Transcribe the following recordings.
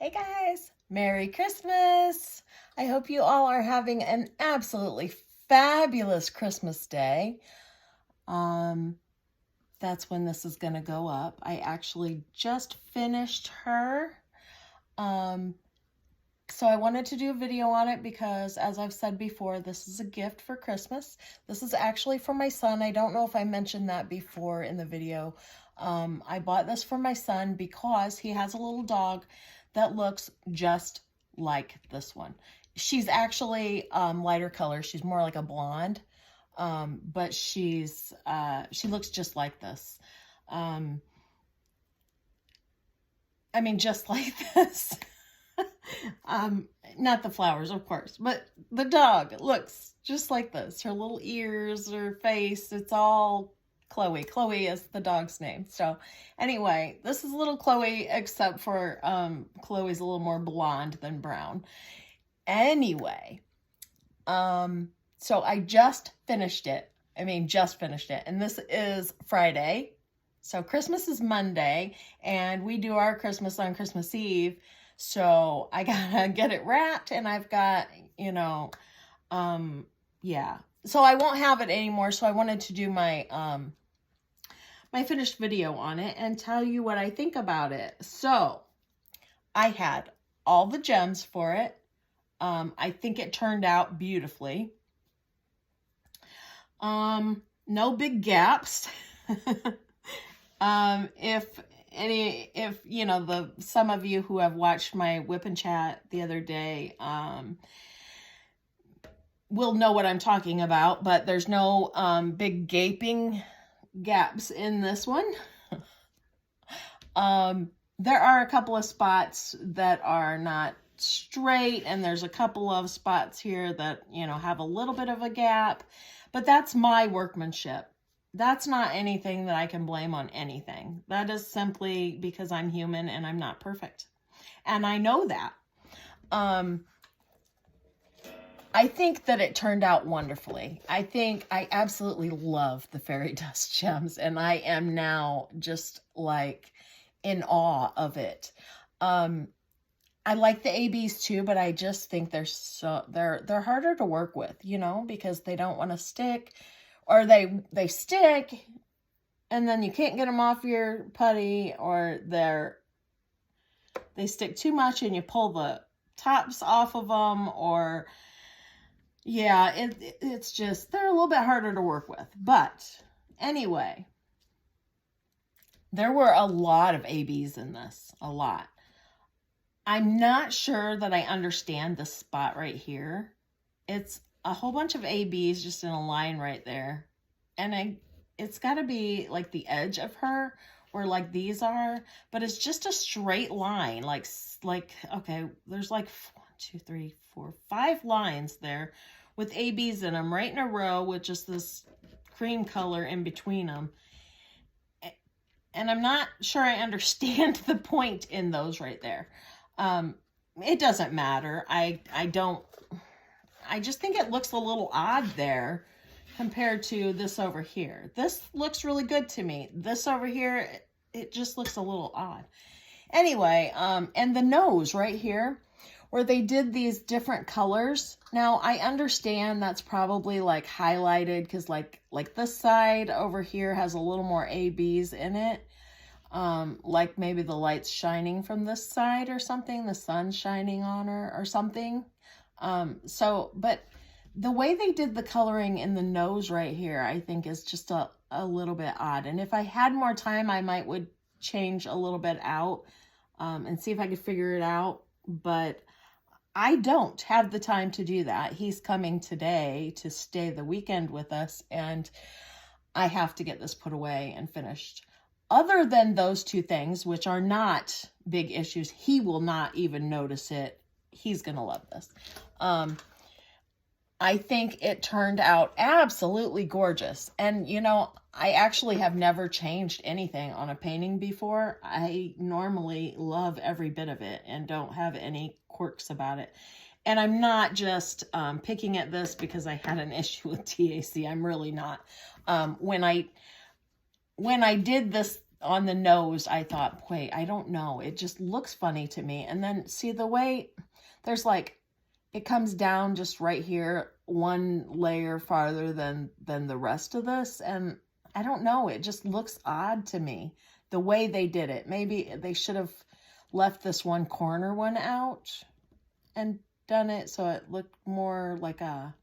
Hey guys, Merry Christmas! I hope you all are having an absolutely fabulous Christmas day. Um, that's when this is going to go up. I actually just finished her. Um, so I wanted to do a video on it because, as I've said before, this is a gift for Christmas. This is actually for my son. I don't know if I mentioned that before in the video. I bought this for my son because he has a little dog that looks just like this one. She's actually lighter color. She's more like a blonde, but she looks just like this. I mean, just like this. Not the flowers, of course, but the dog looks just like this. Her little ears, her face, it's all Chloe. Chloe is the dog's name. So anyway, this is little Chloe, except for Chloe's a little more blonde than brown. Anyway, so I just finished it. And this is Friday. So Christmas is Monday, and we do our Christmas on Christmas Eve. So I gotta get it wrapped, and I've got, yeah. So I won't have it anymore. So I wanted to do my, my finished video on it and tell you what I think about it. So I had all the gems for it. I think it turned out beautifully. No big gaps. If some of you who have watched my whip and chat the other day, will know what I'm talking about, but there's no, big gaping gaps in this one. There are a couple of spots that are not straight, and there's a couple of spots here that, have a little bit of a gap, but that's my workmanship. That's not anything that I can blame on anything. That is simply because I'm human and I'm not perfect. And I know that. I think that it turned out wonderfully. I absolutely love the fairy dust gems, and I am now just like in awe of it. I like the ABs too, but I just think they're harder to work with, because they don't want to stick. Or they stick, and then you can't get them off your putty, or they stick too much and you pull the tops off of them, or yeah, it's just, they're a little bit harder to work with. But anyway, there were a lot of ABs in this, a lot. I'm not sure that I understand this spot right here. It's a whole bunch of ABs just in a line right there. And it's got to be like the edge of her, where like these are, but it's just a straight line. Like, okay, there's like 1, 2, 3, 4, 5 lines there with ABs in them right in a row with just this cream color in between them. And I'm not sure I understand the point in those right there. It doesn't matter. I just think it looks a little odd there compared to this over here. This looks really good to me. This over here, it just looks a little odd. Anyway, and the nose right here, where they did these different colors. Now, I understand that's probably like highlighted because like this side over here has a little more ABs in it. Like maybe the light's shining from this side or something, the sun's shining on her or something. But the way they did the coloring in the nose right here, I think is just a little bit odd. And if I had more time, I would change a little bit out, and see if I could figure it out. But I don't have the time to do that. He's coming today to stay the weekend with us, and I have to get this put away and finished. Other than those two things, which are not big issues, he will not even notice it. He's going to love this. I think it turned out absolutely gorgeous. And, I actually have never changed anything on a painting before. I normally love every bit of it and don't have any quirks about it. And I'm not just picking at this because I had an issue with TAC. I'm really not. When I did this on the nose, I thought, wait, I don't know. It just looks funny to me. And then see the way there's like, it comes down just right here, one layer farther than the rest of this. And I don't know, it just looks odd to me, the way they did it. Maybe they should have left this one corner one out and done it so it looked more like a,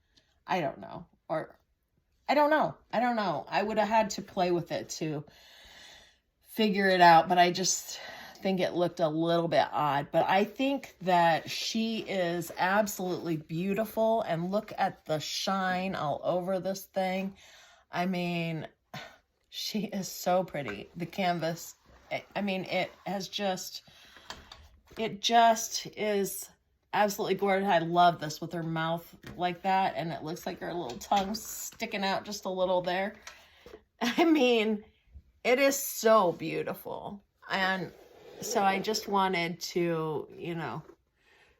I don't know, or I don't know. I would have had to play with it to figure it out, but I just think it looked a little bit odd. But I think that she is absolutely beautiful, and look at the shine all over this thing. I mean, she is so pretty. The canvas, I mean, it just is absolutely gorgeous. I love this with her mouth like that, and it looks like her little tongue sticking out just a little there. I mean, it is so beautiful. And so I just wanted to, you know,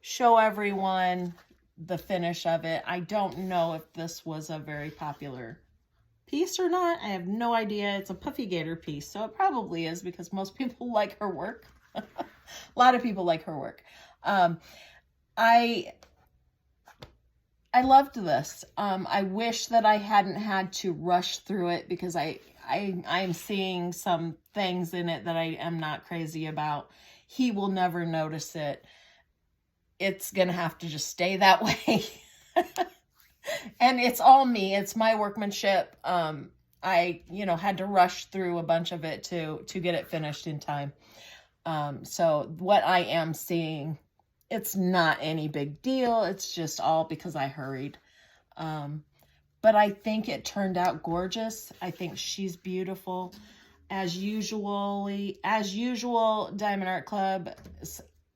show everyone the finish of it. I don't know if this was a very popular piece or not. I have no idea. It's a Puffy Gator piece, so it probably is, because most people like her work. A lot of people like her work. I loved this. I wish that I hadn't had to rush through it, because I'm seeing some things in it that I am not crazy about. He will never notice it. It's going to have to just stay that way. And it's all me. It's my workmanship. I, you know, had to rush through a bunch of it to get it finished in time. So what I am seeing, it's not any big deal. It's just all because I hurried. But I think it turned out gorgeous. I think she's beautiful. As usual, Diamond Art Club,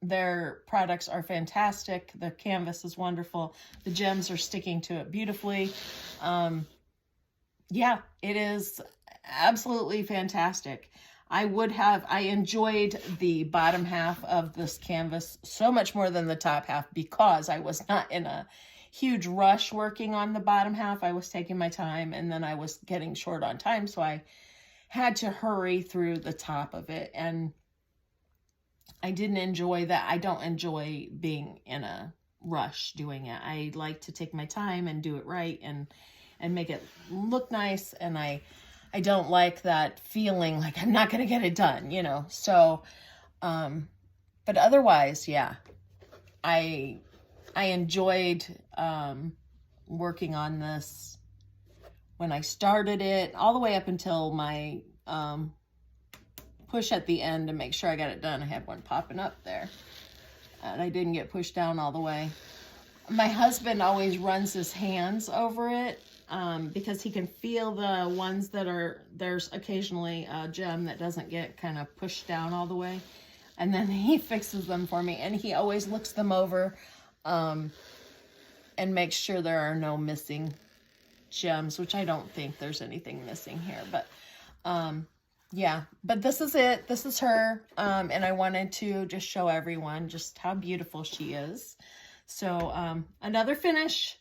their products are fantastic. The canvas is wonderful. The gems are sticking to it beautifully. Yeah, it is absolutely fantastic. I enjoyed the bottom half of this canvas so much more than the top half, because I was not in a huge rush working on the bottom half. I was taking my time, and then I was getting short on time, so I had to hurry through the top of it, and I didn't enjoy that. I don't enjoy being in a rush doing it. I like to take my time and do it right and make it look nice, and I don't like that feeling like I'm not going to get it done, you know. So but otherwise, yeah, I enjoyed working on this when I started it, all the way up until my push at the end to make sure I got it done. I had one popping up there, and I didn't get pushed down all the way. My husband always runs his hands over it because he can feel the ones that are, there's occasionally a gem that doesn't get kind of pushed down all the way, and then he fixes them for me, and he always looks them over and makes sure there are no missing gems, which I don't think there's anything missing here, but yeah, but this is it. This is her, and I wanted to just show everyone just how beautiful she is. So another finish,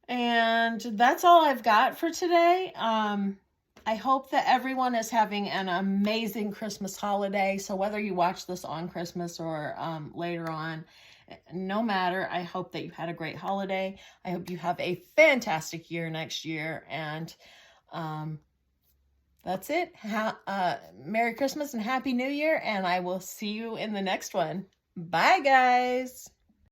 and that's all I've got for today. I hope that everyone is having an amazing Christmas holiday. So whether you watch this on Christmas or later on, no matter, I hope that you had a great holiday. I hope you have a fantastic year next year. And that's it. Merry Christmas and Happy New Year. And I will see you in the next one. Bye, guys.